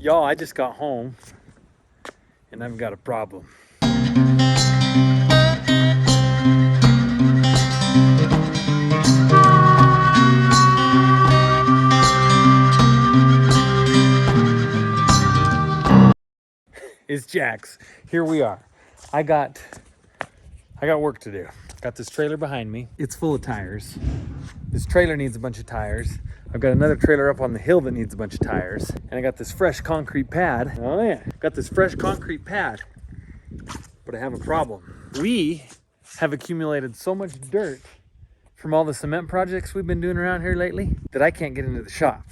Y'all, I just got home and I've got a problem. It's Jax. Here we are. I got work to do. Got this trailer behind me. It's full of tires. This trailer needs a bunch of tires. I've got another trailer up on the hill that needs a bunch of tires. And I got this fresh concrete pad. Oh yeah, got this fresh concrete pad. But I have a problem. We have accumulated so much dirt from all the cement projects we've been doing around here lately that I can't get into the shop.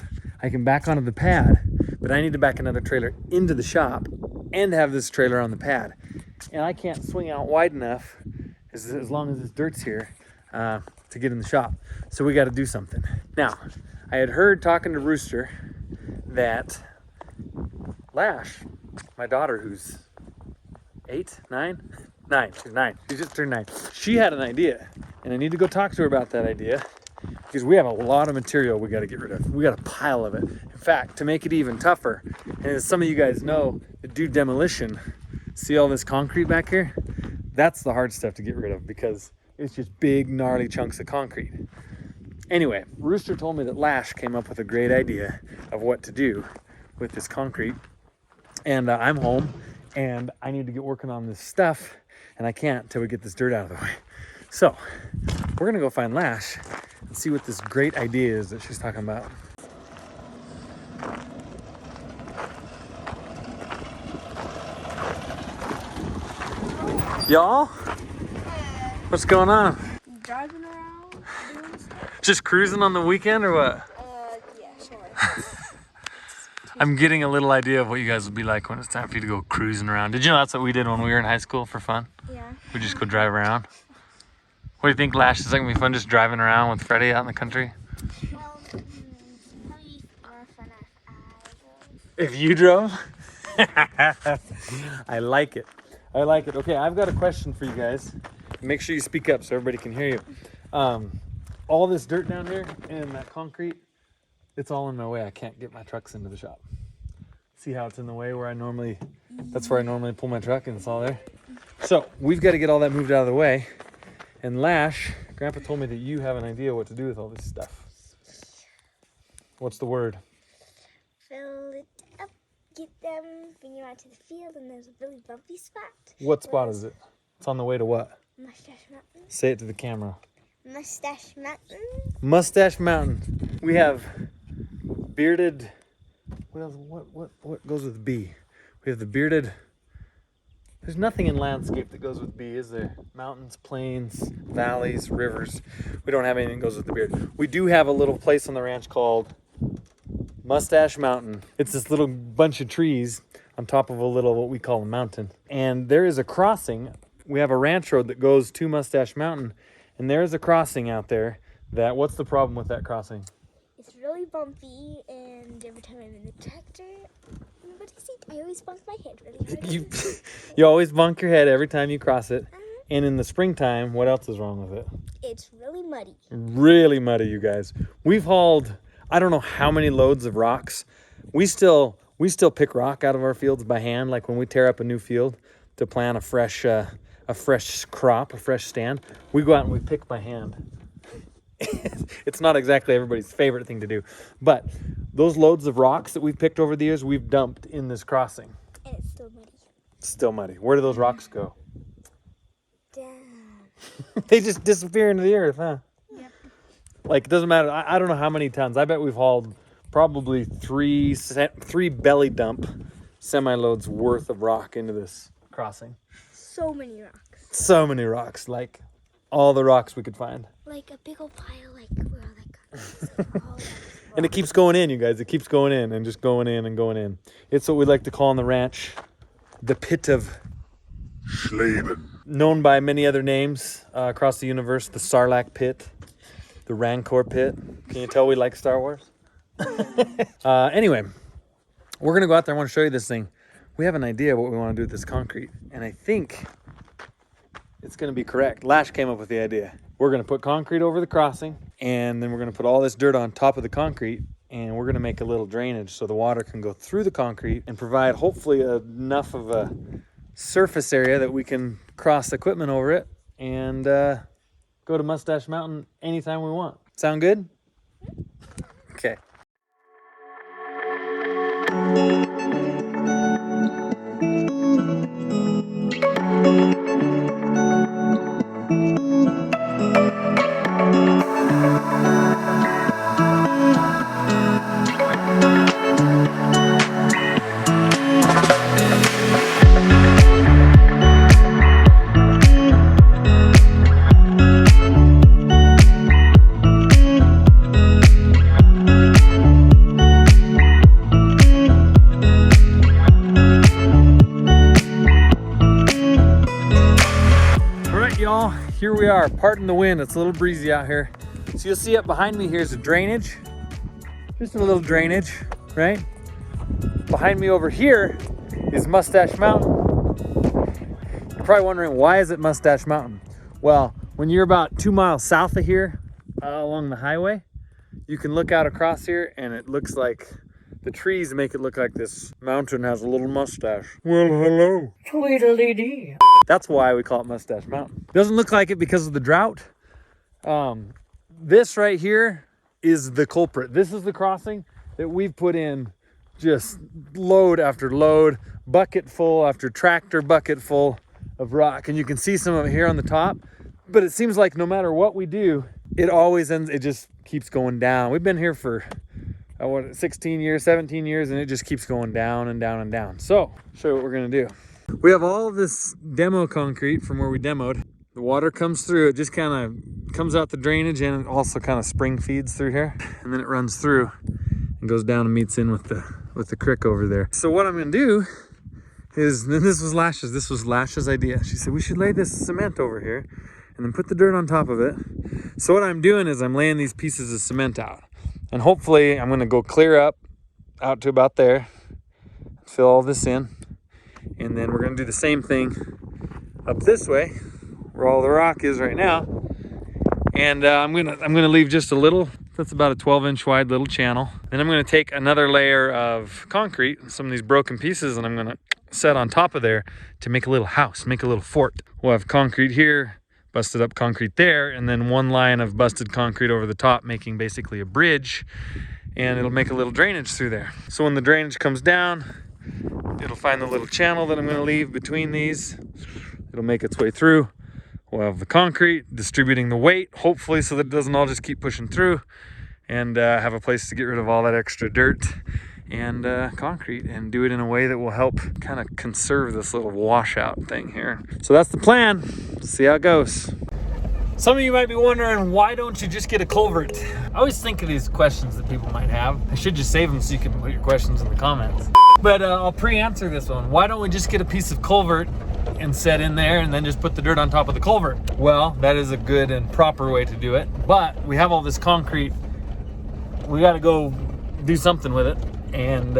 I can back onto the pad, but I need to back another trailer into the shop and have this trailer on the pad. And I can't swing out wide enough as long as this dirt's here to get in the shop. So we got to do something. Now, I had heard talking to Rooster that Lash, my daughter who's 8, 9? 9, she's 9. She just turned 9. She had an idea, and I need to go talk to her about that idea because we have a lot of material we got to get rid of. We got a pile of it. In fact, to make it even tougher, and as some of you guys know that do demolition, see all this concrete back here? That's the hard stuff to get rid of because it's just big, gnarly chunks of concrete. Anyway, Rooster told me that Lash came up with a great idea of what to do with this concrete. And I'm home and I need to get working on this stuff and I can't until we get this dirt out of the way. So we're gonna go find Lash and see what this great idea is that she's talking about. Y'all, what's going on? Driving around, doing stuff. Just cruising on the weekend or what? Yeah, sure. I'm getting a little idea of what you guys would be like when it's time for you to go cruising around. Did you know that's what we did when we were in high school for fun? Yeah. We just go drive around. What do you think, Lash? Is that gonna be fun just driving around with Freddie out in the country? Well, probably more fun if I drove. If you drove? I like it. I like it. Okay, I've got a question for you guys. Make sure you speak up so everybody can hear you. All this dirt down here and that concrete, it's all in my way. I can't get my trucks into the shop. See how it's in the way where that's where I normally pull my truck and it's all there. So we've got to get all that moved out of the way. And Lash, Grandpa told me that you have an idea what to do with all this stuff. What's the word? Fill it up, get them, bring them out to the field, and there's a really bumpy spot. What spot is it? It's on the way to what? Mustache Mountain. Say it to the camera. Mustache Mountain. Mustache Mountain. We have bearded. What else? What goes with B? We have the bearded. There's nothing in landscape that goes with B, is there? Mountains, plains, valleys, rivers. We don't have anything that goes with the beard. We do have a little place on the ranch called Mustache Mountain. It's this little bunch of trees on top of a little, what we call a mountain. And there is a crossing. We have a ranch road that goes to Mustache Mountain. And there is a crossing out there that, what's the problem with that crossing? It's really bumpy, and every time I'm in the tractor, what is it? I always bump my head really hard. You always bunk your head every time you cross it. And in the springtime, what else is wrong with it? It's really muddy. Really muddy, you guys. We've hauled, I don't know how many loads of rocks. We still pick rock out of our fields by hand, like when we tear up a new field to plant a fresh crop, a fresh stand. We go out and we pick by hand. It's not exactly everybody's favorite thing to do, but those loads of rocks that we've picked over the years, we've dumped in this crossing. And it's still muddy. Still muddy. Where do those rocks go? Down. They just disappear into the earth, huh? Yep. Like, it doesn't matter. I don't know how many tons. I bet we've hauled probably three belly dump semi-loads worth of rock into this crossing. So many rocks. So many rocks, like all the rocks we could find. Like a big old pile, like where all that got. And it keeps going in, you guys. It keeps going in and just going in and going in. It's what we like to call on the ranch the pit of Schlaven. Known by many other names across the universe, the Sarlacc pit, the Rancor pit. Can you tell we like Star Wars? Anyway, we're going to go out there. I want to show you this thing. We have an idea what we want to do with this concrete. And I think it's going to be correct. Lash came up with the idea. We're going to put concrete over the crossing, and then we're going to put all this dirt on top of the concrete, and we're gonna make a little drainage so the water can go through the concrete and provide hopefully enough of a surface area that we can cross equipment over it and go to Mustache Mountain anytime we want. Sound good? Okay. Y'all, here we are, parting the wind. It's a little breezy out here. So you'll see up behind me here is a drainage, just a little drainage, right? Behind me over here is Mustache Mountain. You're probably wondering, why is it Mustache Mountain? Well, when you're about 2 miles south of here, along the highway, you can look out across here and it looks like the trees make it look like this mountain has a little mustache. Well, hello. Tweedledee. That's why we call it Mustache Mountain. Doesn't look like it because of the drought. This right here is the culprit. This is the crossing that we've put in just load after load, bucket full after tractor bucket full of rock. And you can see some of it here on the top, but it seems like no matter what we do, it always ends, it just keeps going down. We've been here for 16 years, 17 years, and it just keeps going down and down and down. So, show you what we're gonna do. We have all this demo concrete from where we demoed. The water comes through, it just kind of comes out the drainage and it also kind of spring feeds through here. And then it runs through and goes down and meets in with the creek over there. So what I'm gonna do is, then this was Lash's idea. She said, we should lay this cement over here and then put the dirt on top of it. So what I'm doing is I'm laying these pieces of cement out. And hopefully I'm gonna go clear up out to about there, fill all this in. And then we're gonna do the same thing up this way, where all the rock is right now. And I'm gonna leave just a little, that's about a 12-inch wide little channel. Then I'm gonna take another layer of concrete, some of these broken pieces, and I'm gonna set on top of there to make a little house, make a little fort. We'll have concrete here, busted up concrete there, and then one line of busted concrete over the top, making basically a bridge, and it'll make a little drainage through there. So when the drainage comes down, it'll find the little channel that I'm gonna leave between these. It'll make its way through. We'll have the concrete distributing the weight, hopefully, so that it doesn't all just keep pushing through, and have a place to get rid of all that extra dirt and concrete, and do it in a way that will help kind of conserve this little washout thing here. So that's the plan. See how it goes. Some of you might be wondering, why don't you just get a culvert? I always think of these questions that people might have. I should just save them so you can put your questions in the comments. But I'll pre-answer this one. Why don't we just get a piece of culvert and set in there and then just put the dirt on top of the culvert? Well, that is a good and proper way to do it. But we have all this concrete. We got to go do something with it. And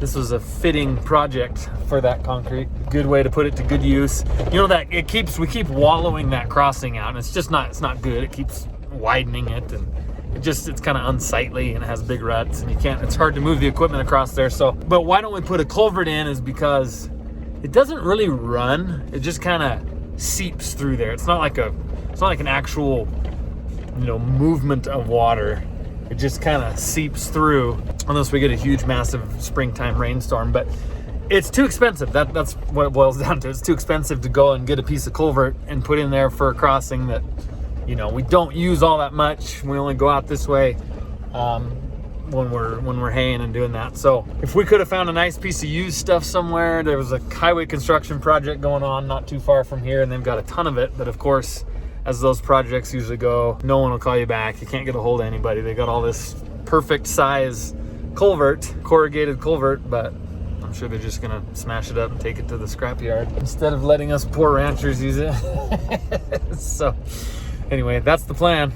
this was a fitting project for that concrete. Good way to put it to good use. You know that we keep wallowing that crossing out, and it's not good. It keeps widening it, and it's kind of unsightly, and it has big ruts, and it's hard to move the equipment across there. So, but why don't we put a culvert in is because it doesn't really run. It just kind of seeps through there. It's not like an actual, movement of water. It just kind of seeps through unless we get a huge, massive springtime rainstorm. But it's too expensive. That's what it boils down to. It's too expensive to go and get a piece of culvert and put in there for a crossing that, we don't use all that much. We only go out this way when we're haying and doing that. So if we could have found a nice piece of used stuff somewhere, there was a highway construction project going on not too far from here, and they've got a ton of it. But of course, as those projects usually go, no one will call you back. You can't get a hold of anybody. They got all this perfect size culvert, corrugated culvert, but I'm sure they're just gonna smash it up and take it to the scrapyard instead of letting us poor ranchers use it. So anyway, that's the plan.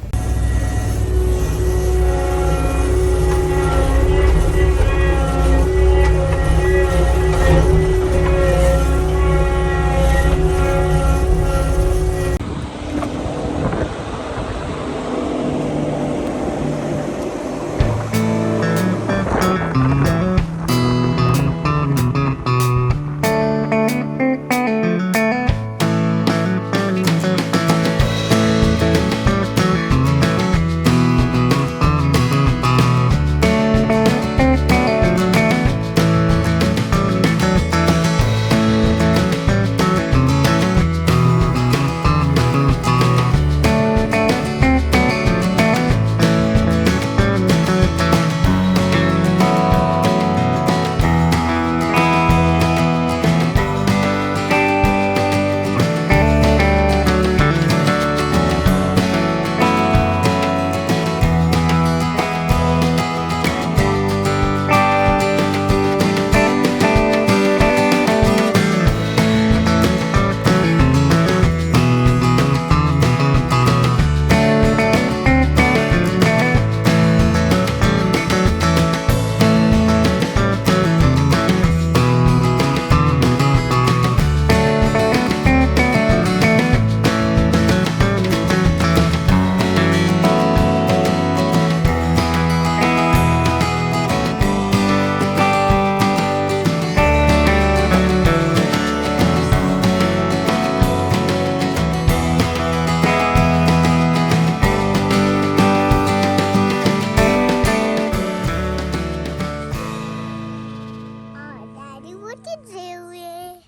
can do it.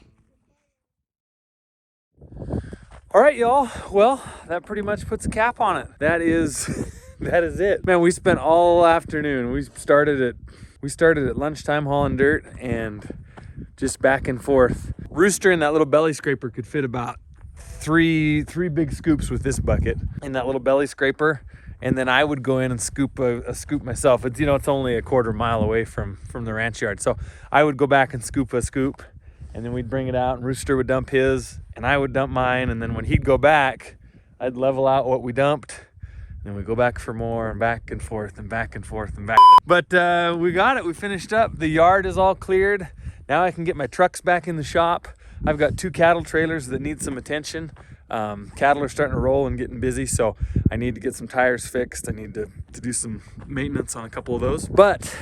All right, y'all. Well, that pretty much puts a cap on it. That is it. Man, we spent all afternoon. We started at lunchtime hauling dirt and just back and forth. Rooster in that little belly scraper could fit about three big scoops with this bucket in that little belly scraper. And then I would go in and scoop a scoop myself. It's, it's only a quarter mile away from the ranch yard. So I would go back and scoop a scoop, and then we'd bring it out, and Rooster would dump his, and I would dump mine. And then when he'd go back, I'd level out what we dumped. And then we'd go back for more, and back and forth and back and forth and back. But we got it. We finished up. The yard is all cleared. Now I can get my trucks back in the shop. I've got 2 cattle trailers that need some attention. Cattle are starting to roll and getting busy, so I need to get some tires fixed. I need to do some maintenance on a couple of those. But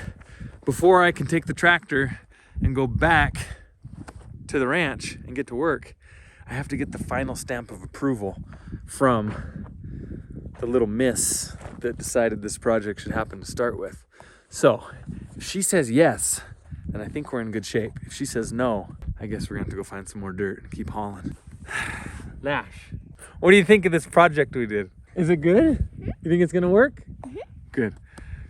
before I can take the tractor and go back to the ranch and get to work, I have to get the final stamp of approval from the little miss that decided this project should happen to start with. So if she says yes, then I think we're in good shape. If she says no, I guess we're gonna have to go find some more dirt and keep hauling. Lash, what do you think of this project we did? Is it good? You think it's gonna work? Good.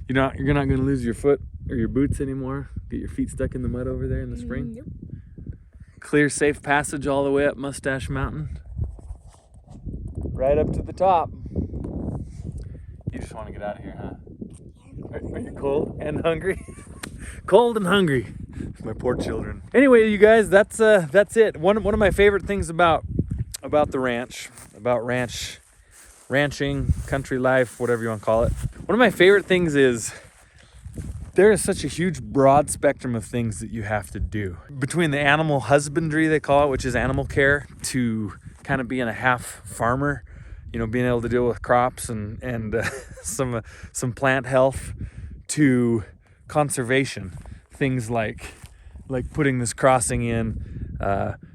You're not gonna lose your foot or your boots anymore? Get your feet stuck in the mud over there in the spring? Nope. Clear, safe passage all the way up Mustache Mountain. Right up to the top. You just want to get out of here, huh? Are you cold and hungry? Cold and hungry. My poor children. Anyway, you guys, that's it. One of my favorite things about the ranch, ranching, country life, whatever you want to call it. One of my favorite things is there is such a huge broad spectrum of things that you have to do. Between the animal husbandry, they call it, which is animal care, to kind of being a half farmer, being able to deal with crops and some plant health, to conservation, things like putting this crossing in,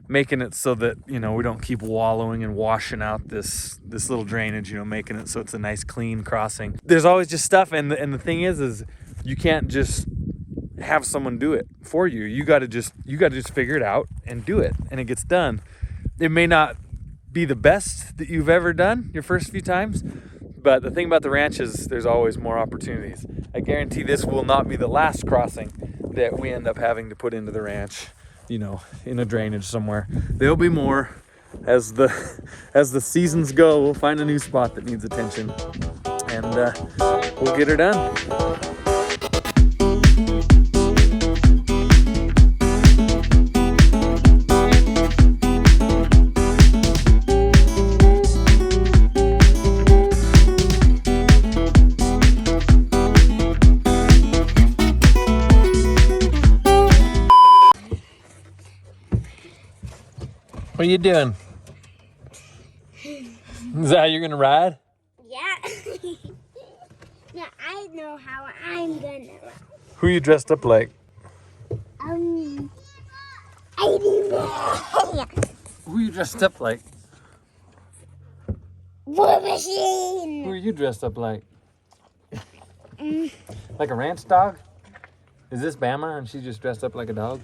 making it so that we don't keep wallowing and washing out this little drainage, making it so it's a nice clean crossing. There's always just stuff, and the thing is you can't just have someone do it for you. You got to just figure it out and do it, and it gets done. It may not be the best that you've ever done your first few times, but the thing about the ranch is there's always more opportunities. I guarantee this will not be the last crossing that we end up having to put into the ranch, in a drainage somewhere. There'll be more as the seasons go. We'll find a new spot that needs attention, and we'll get her done. What are you doing? Is that how you're gonna ride? Yeah. Now I know how I'm gonna ride. Who are you dressed up like? I don't know. Who are you dressed up like? War Machine. Who are you dressed up like? Like a ranch dog? Is this Bama and she's just dressed up like a dog?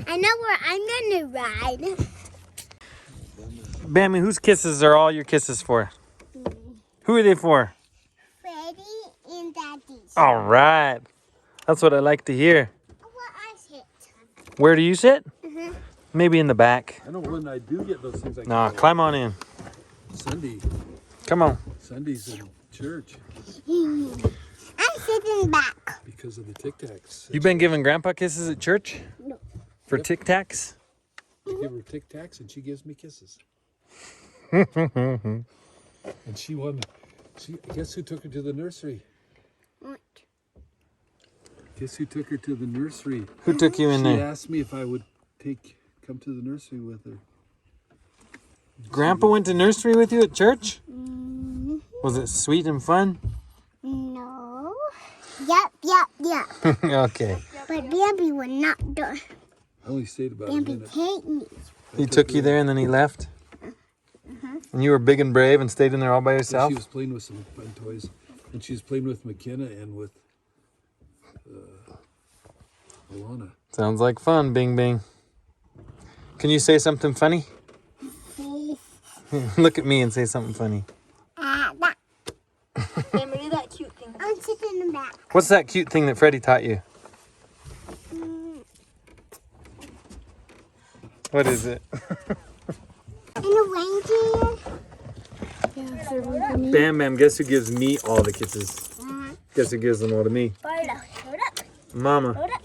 I know where I'm gonna ride. Bammy, whose kisses are all your kisses for? Who are they for? Freddy and Daddy's. All right. That's what I like to hear. Where I sit. Where do you sit? Maybe in the back. I know when I do get those things. Nah, climb on in. Sunday. Come on. Sunday's in church I'm sitting back. because of the Tic Tacs. You been giving Grandpa kisses at church? No. For Tic Tacs? I give her Tic Tacs and she gives me kisses. And she won. Guess who took her to the nursery? What? Guess who took her to the nursery? Who took you in She there? asked me if I would come to the nursery with her. Grandpa went to nursery with you at church? Mm-hmm. Was it sweet and fun? No. Yep. Okay. But Bambi would not do. I only stayed about a Bambi minute. hate me. He took you there and then he left? And you were big and brave and stayed in there all by yourself? She was playing with some fun toys, and she was playing with McKenna and with Alana. Sounds like fun, Bing Bing. Can you say something funny? Look at me and say something funny. Remember that cute thing. I'm sitting in the back. What's that cute thing that Freddie taught you? What is it? And a reindeer. Yeah, they're really Bam Bam, guess who gives me all the kisses? Guess who gives them all to me? Barla, hold up. Mama. Hold up.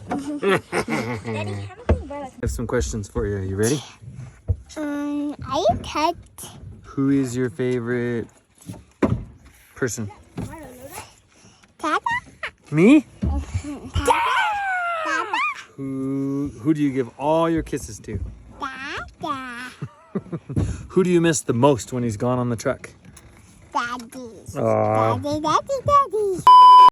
Daddy, have a thing, Barla. I have some questions for you. Are you ready? Are you pet? Who is your favorite person? Dada? Me? Dada? Who do you give all your kisses to? Dada. Who do you miss the most when he's gone on the truck? Daddy. Aw. Daddy, daddy, daddy.